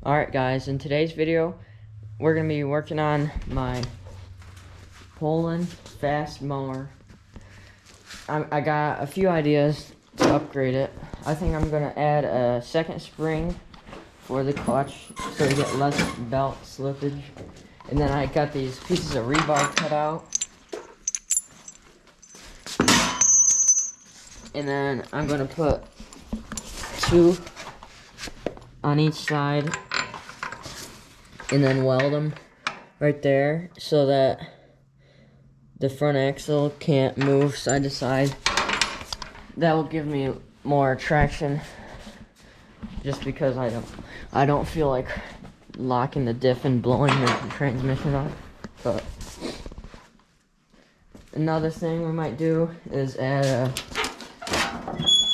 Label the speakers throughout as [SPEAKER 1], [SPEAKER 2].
[SPEAKER 1] Alright guys, in today's video, we're going to be working on my Poland fast mower. I got a few ideas to upgrade it. I think I'm going to add a second spring for the clutch so we get less belt slippage. And then I got these pieces of rebar cut out. And then I'm going to put two on each side and then weld them right there so that the front axle can't move side to side. That will give me more traction, just because I don't feel like locking the diff and blowing the transmission off. But another thing we might do is add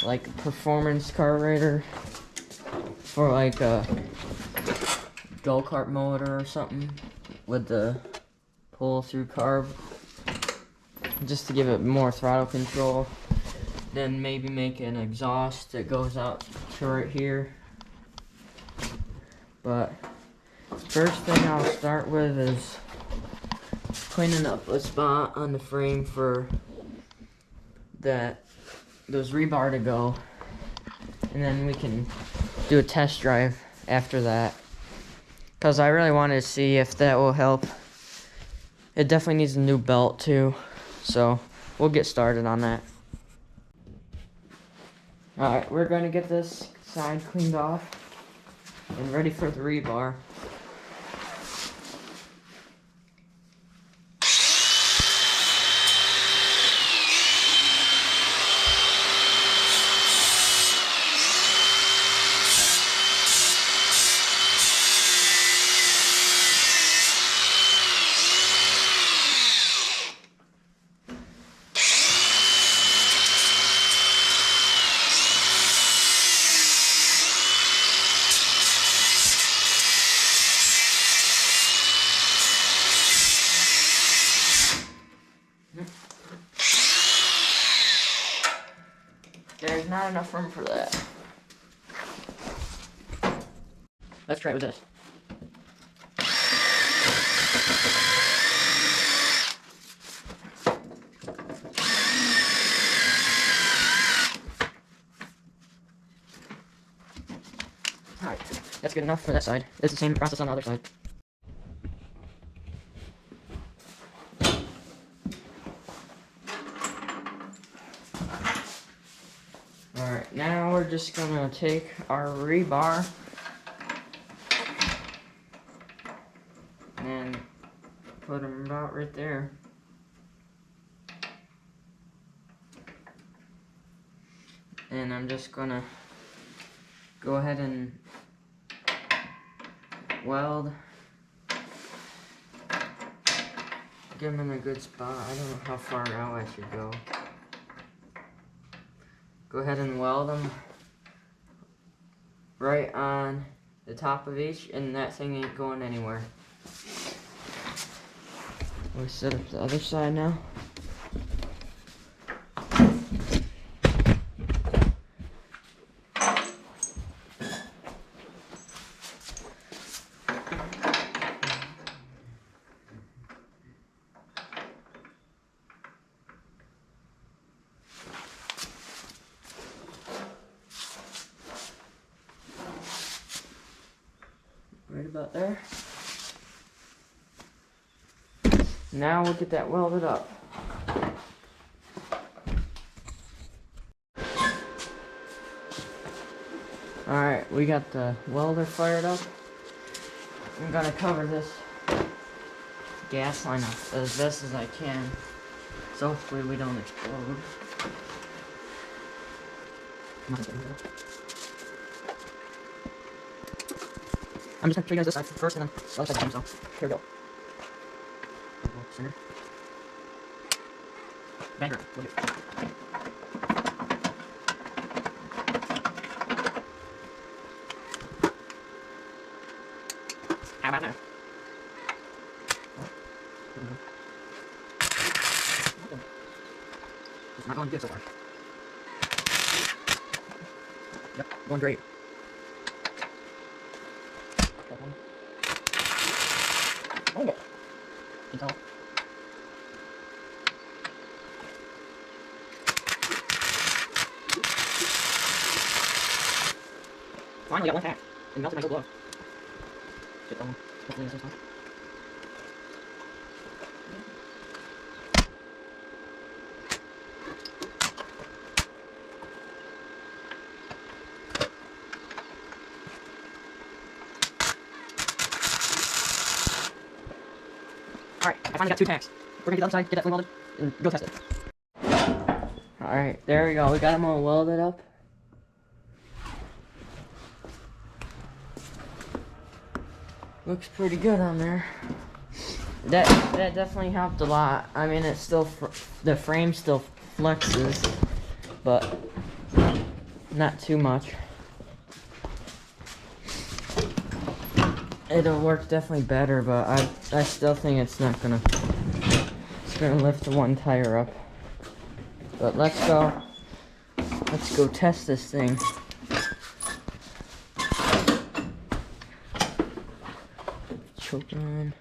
[SPEAKER 1] a performance carburetor for like a go-kart motor or something with the pull-through carb, just to give it more throttle control. Then maybe make an exhaust that goes out to right here. But first thing I'll start with is cleaning up a spot on the frame for those rebar to go, and then we can do a test drive after that, because I really wanted to see if that will help. It definitely needs a new belt too, so we'll get started on that. Alright, we're going to get this side cleaned off and ready for the rebar. There's not enough room for that. Let's try it with this. Alright, that's good enough for that side. It's the same process on the other side. Alright, now we're just gonna take our rebar and put them about right there. And I'm just gonna go ahead and weld. Get them in a good spot. I don't know how far out I should go. Go ahead and weld them right on the top of each, and that thing ain't going anywhere. We'll set up the other side now. Right about there. Now we'll get that welded up. Alright, we got the welder fired up. I'm gonna cover this gas line up as best as I can, so hopefully we don't explode. I'm just gonna show you guys this side first, and then the other side, so here we go. Center. Banger. How about now? It's not going good so far. Yep, going great. Finally got one pack. It melted my whole glove. Shit, hopefully this is fine. Alright, I finally got 2 packs. We're gonna get the other side, get that flame welded, and go test it. Alright, there we go. We got them all welded up. Looks pretty good on there. That definitely helped a lot. I mean, it's still the frame still flexes, but not too much. It'll work definitely better, but I still think it's not gonna. It's gonna lift the one tire up. But let's go test this thing. Choke on.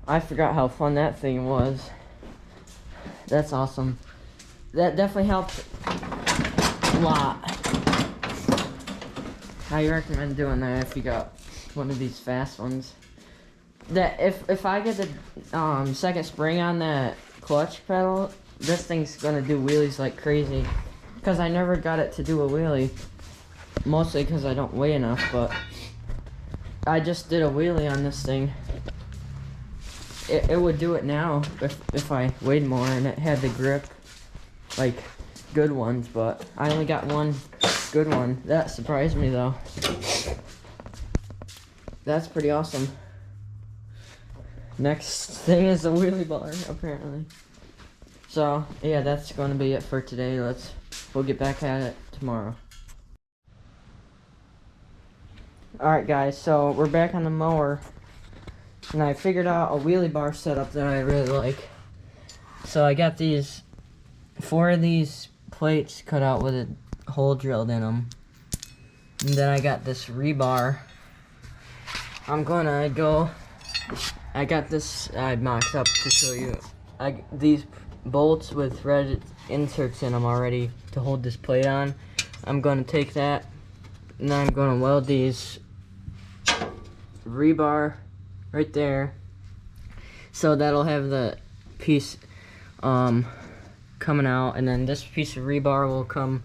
[SPEAKER 1] I forgot how fun that thing was. That's awesome. That definitely helped a lot. I recommend doing that if you got one of these fast ones. That if I get the second spring on that clutch pedal, this thing's gonna do wheelies like crazy. Cause I never got it to do a wheelie. Mostly because I don't weigh enough, but I just did a wheelie on this thing. It would do it now if I weighed more and it had the grip, like good ones, but I only got one good one. That surprised me though. That's pretty awesome. Next thing is the wheelie bar, apparently. So yeah, that's gonna be it for today. We'll get back at it tomorrow. Alright guys, so we're back on the mower. And I figured out a wheelie bar setup that I really like. So I got 4 of these plates cut out with a hole drilled in them. And then I got this rebar. I got this, I mocked up to show you. These bolts with red inserts in them already to hold this plate on. I'm gonna take that and then I'm gonna weld these rebar right there, so that'll have the piece coming out, and then this piece of rebar will come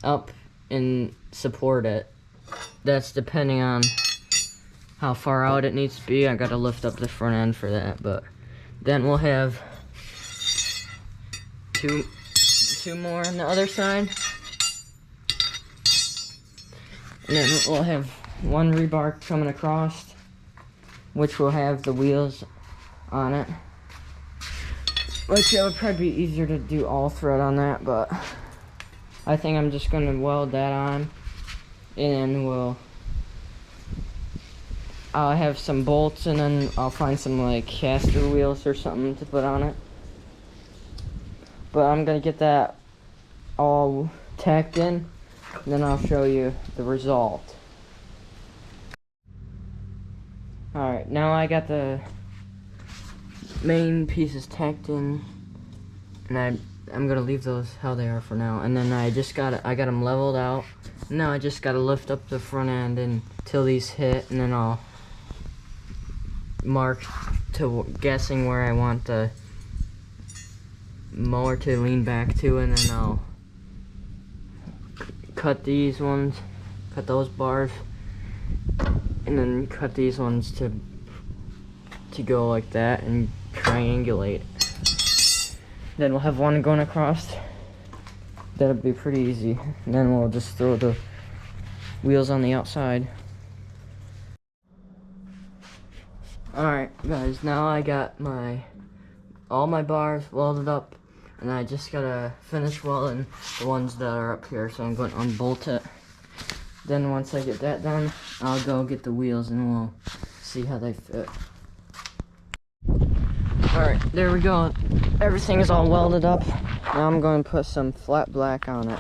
[SPEAKER 1] up and support it. That's depending on how far out it needs to be. I gotta lift up the front end for that, but then we'll have two more on the other side, and then we'll have one rebar coming across, which will have the wheels on it. Which it would probably be easier to do all thread on that, but I think I'm just gonna weld that on, and I'll have some bolts, and then I'll find some like caster wheels or something to put on it. But I'm gonna get that all tacked in, and then I'll show you the result. Alright, now I got the main pieces tacked in, and I I'm gonna leave those how they are for now. And then I got them leveled out. Now I just gotta lift up the front end until these hit, and then I'll mark to guessing where I want the mower to lean back to, and then I'll cut these ones, cut those bars, and then cut these ones to go like that and triangulate. Then we'll have one going across. That'll be pretty easy. And then we'll just throw the wheels on the outside. Alright guys, now I got all my bars welded up, and I just gotta finish welding the ones that are up here, so I'm going to unbolt it. Then once I get that done, I'll go get the wheels and we'll see how they fit. Alright, there we go. Everything is all welded up. Now I'm going to put some flat black on it.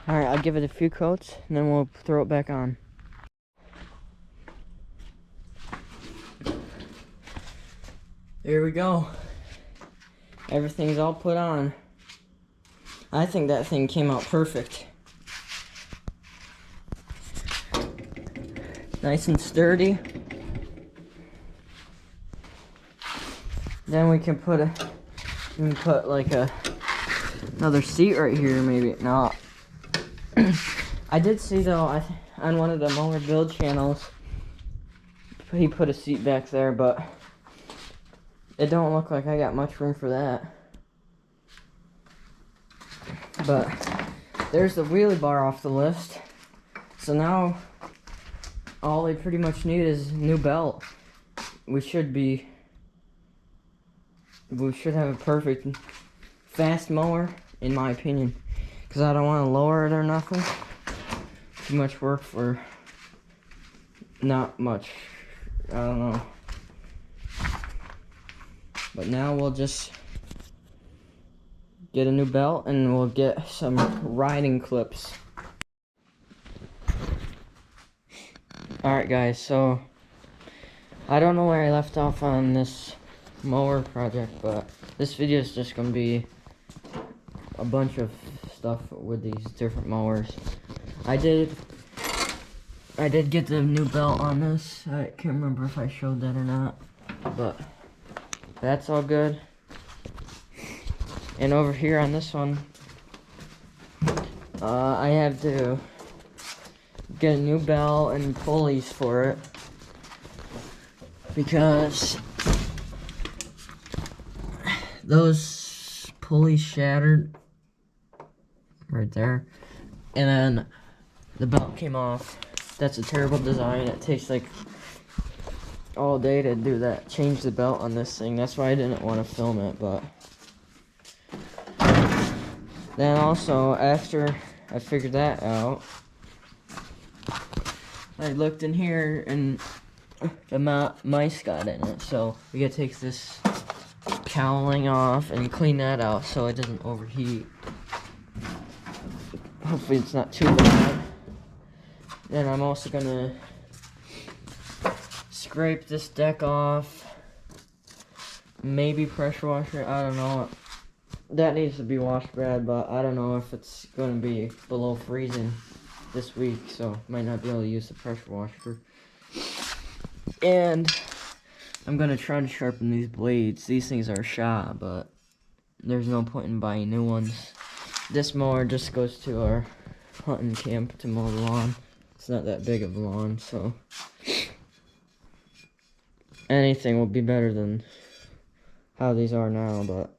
[SPEAKER 1] Alright, I'll give it a few coats, and then we'll throw it back on. There we go. Everything's all put on. I think that thing came out perfect. Nice and sturdy. Then we can put like another seat right here, maybe. No. I did see though, on one of the mower build channels, he put a seat back there, but it don't look like I got much room for that. But there's the wheelie bar off the list. So now all we pretty much need is a new belt. We should have a perfect fast mower, in my opinion. Because I don't want to lower it or nothing. Too much work for not much. I don't know. But now we'll just get a new belt and we'll get some riding clips. Alright guys, so I don't know where I left off on this mower project, but this video is just going to be a bunch of stuff with these different mowers. I did get the new belt on this. I can't remember if I showed that or not, but that's all good. And over here on this one, I have to get a new belt and pulleys for it because those pulleys shattered right there, and then the belt came off. That's a terrible design. It takes like all day to do that, change the belt on this thing. That's why I didn't want to film it. But then also, after I figured that out, I looked in here and the mice got in it, so we gotta take this cowling off and clean that out so it doesn't overheat. Hopefully it's not too bad. Then I'm also gonna scrape this deck off, maybe pressure washer, I don't know. That needs to be washed bad, but I don't know if it's gonna be below freezing this week, so might not be able to use the pressure washer. And I'm gonna try to sharpen these blades. These things are shot, but there's no point in buying new ones. This mower just goes to our hunting camp to mow the lawn. It's not that big of a lawn, so anything will be better than how these are now, but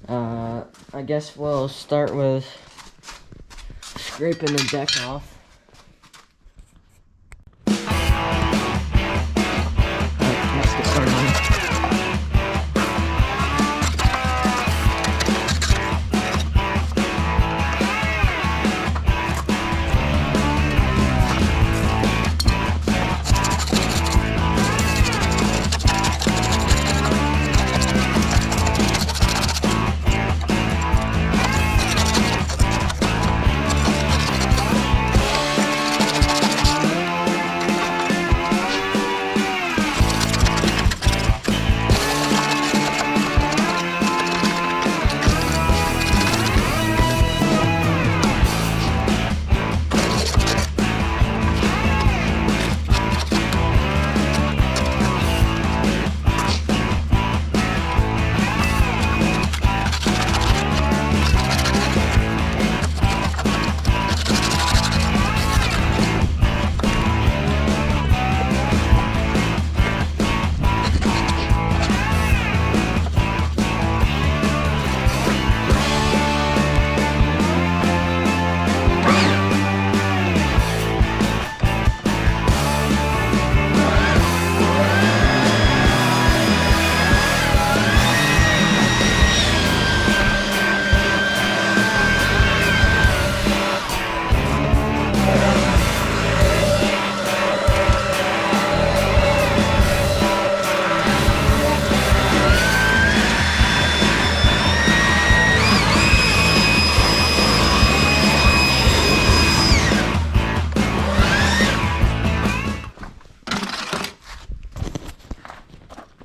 [SPEAKER 1] I guess we'll start with scraping the deck off. Let's get started on it.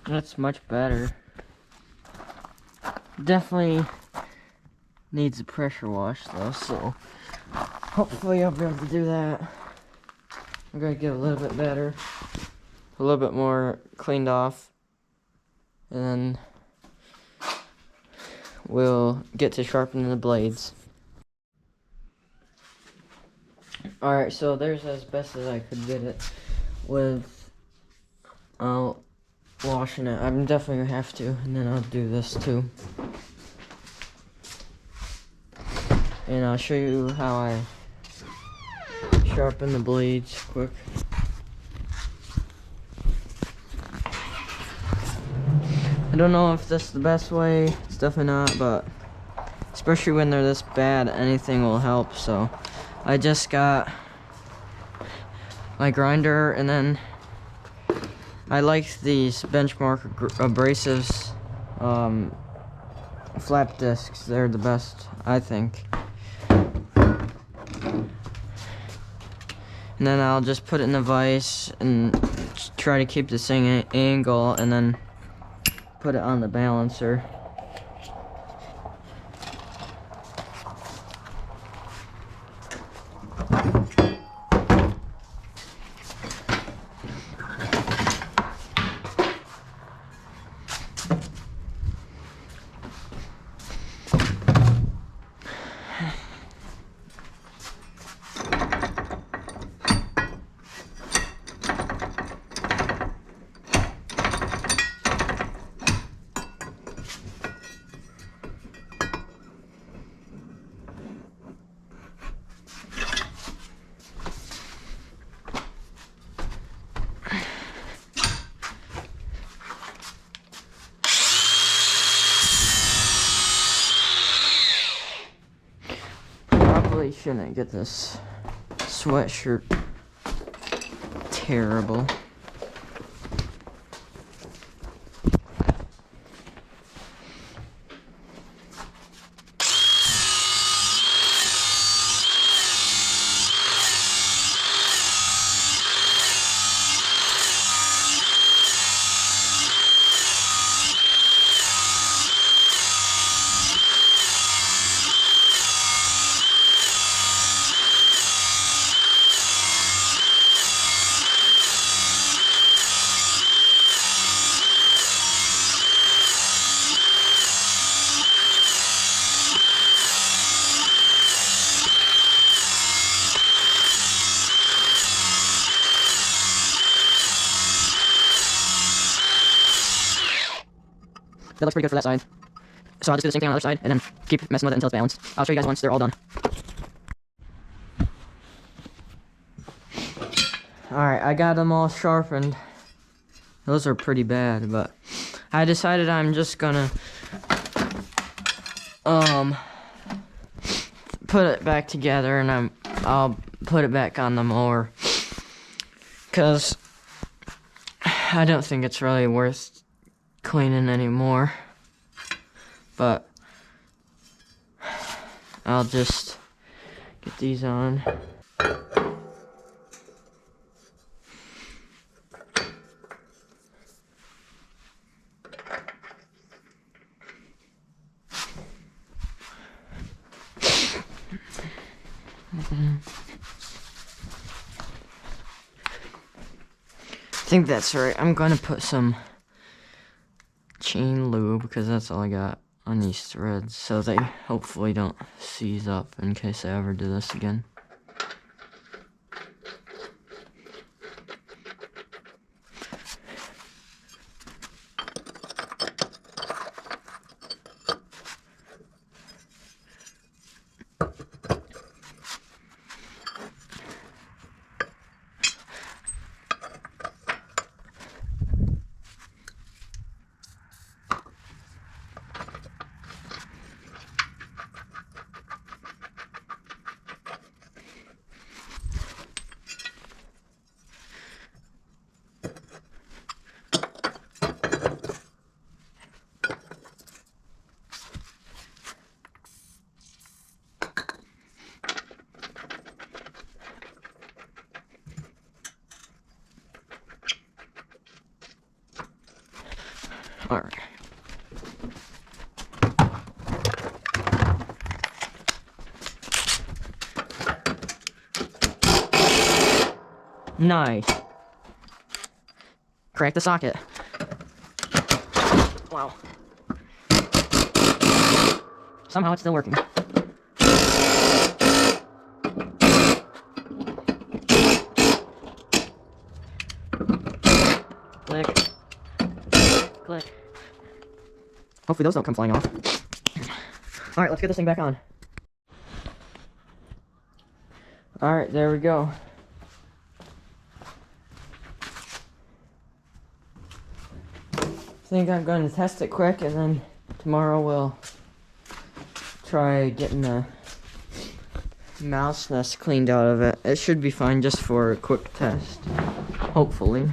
[SPEAKER 1] That's much better. Definitely needs a pressure wash though, so hopefully I'll be able to do that. I'm gonna get a little bit better, a little bit more cleaned off, and then we'll get to sharpening the blades. Alright, so there's as best as I could get it with washing it. I'm definitely gonna have to, and then I'll do this too. And I'll show you how I sharpen the blades quick. I don't know if this is the best way. It's definitely not, but especially when they're this bad, anything will help. So I just got my grinder, and then I like these Benchmark abrasives flap discs. They're the best, I think. And then I'll just put it in the vise and try to keep the same angle, and then put it on the balancer. Probably shouldn't get this sweatshirt. Terrible. that looks pretty good for that side. So I'll just do the same thing on the other side, and then keep messing with it until it's balanced. I'll show you guys once they're all done. Alright, I got them all sharpened. Those are pretty bad, but I decided I'm just gonna put it back together, and I'll put it back on the mower, because I don't think it's really worth cleaning anymore. But I'll just get these on. I think that's right. I'm gonna put some chain lube, because that's all I got on these threads, so they hopefully don't seize up in case I ever do this again. Alright. Nice. Crack the socket. Wow. Somehow it's still working. Click. Click. Hopefully those don't come flying off. Alright, let's get this thing back on. Alright, there we go. I think I'm going to test it quick, and then tomorrow we'll try getting the mouse nest cleaned out of it. It should be fine just for a quick test. Hopefully.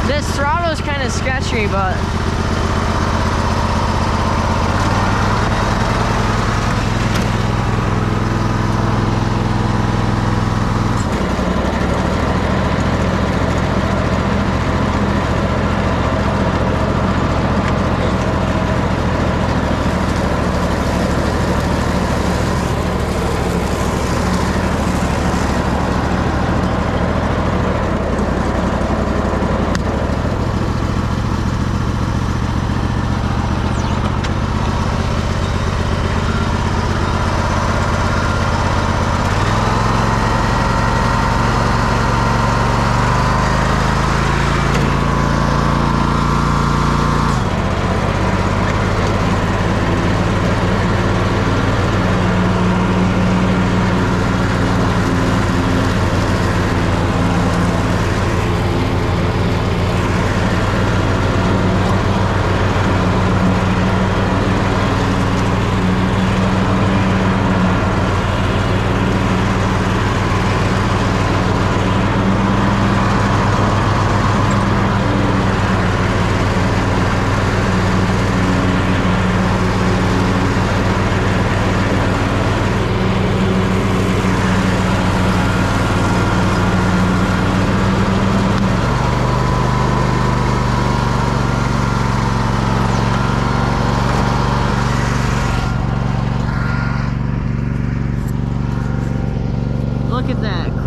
[SPEAKER 1] This throttle's kind of sketchy, but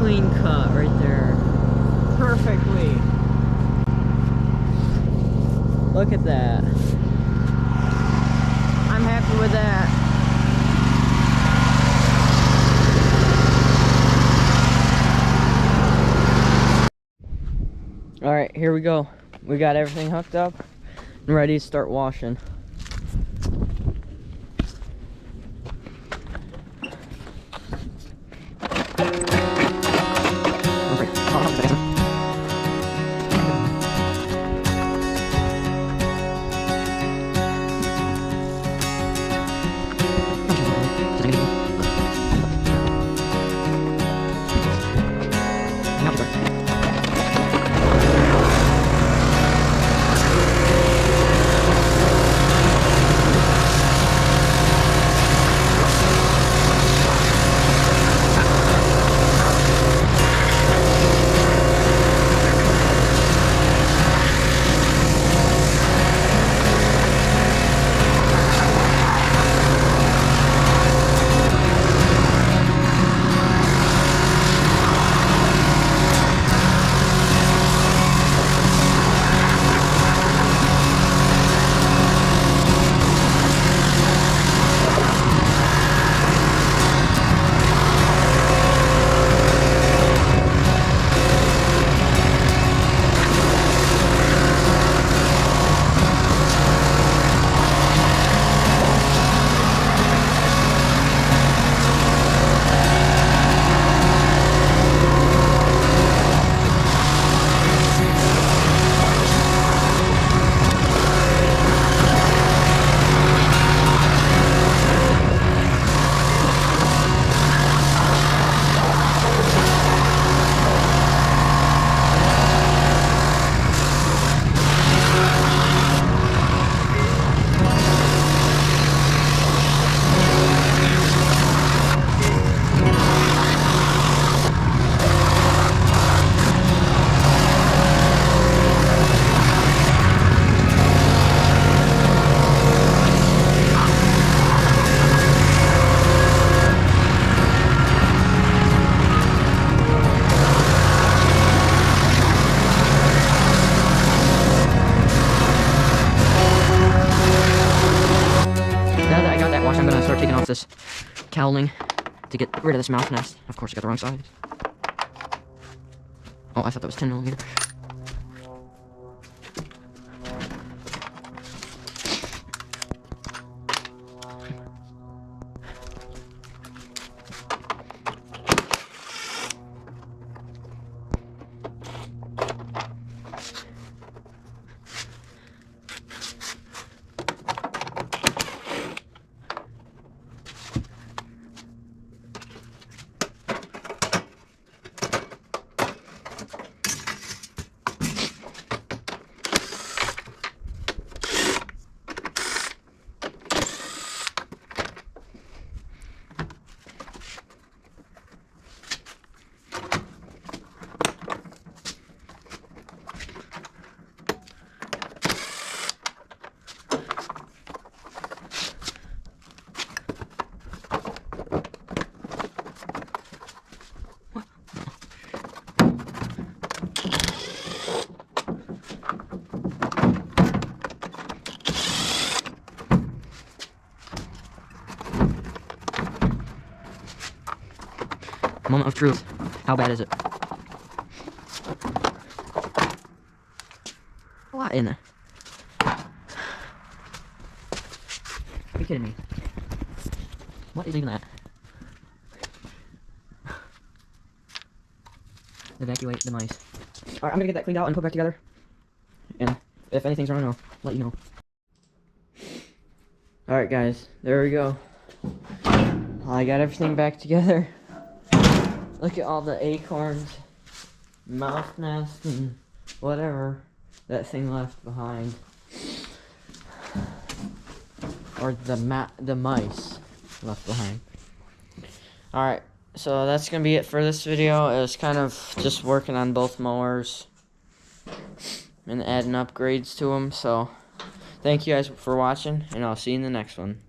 [SPEAKER 1] clean cut right there. Perfectly. Look at that. I'm happy with that. Alright, here we go. We got everything hooked up and ready to start washing. I'm gonna start taking off this cowling to get rid of this mouth nest. Of course, I got the wrong size. Oh, I thought that was 10mm. Moment of truth. How bad is it? A lot in there. Are you kidding me? What is even that? Evacuate the mice. Alright, I'm gonna get that cleaned out and put back together. And if anything's wrong, I'll let you know. Alright guys, there we go. I got everything back together. Look at all the acorns, mouth nest, and whatever that thing left behind. Or the mice left behind. Alright, so that's gonna be it for this video. It was kind of just working on both mowers and adding upgrades to them. So thank you guys for watching, and I'll see you in the next one.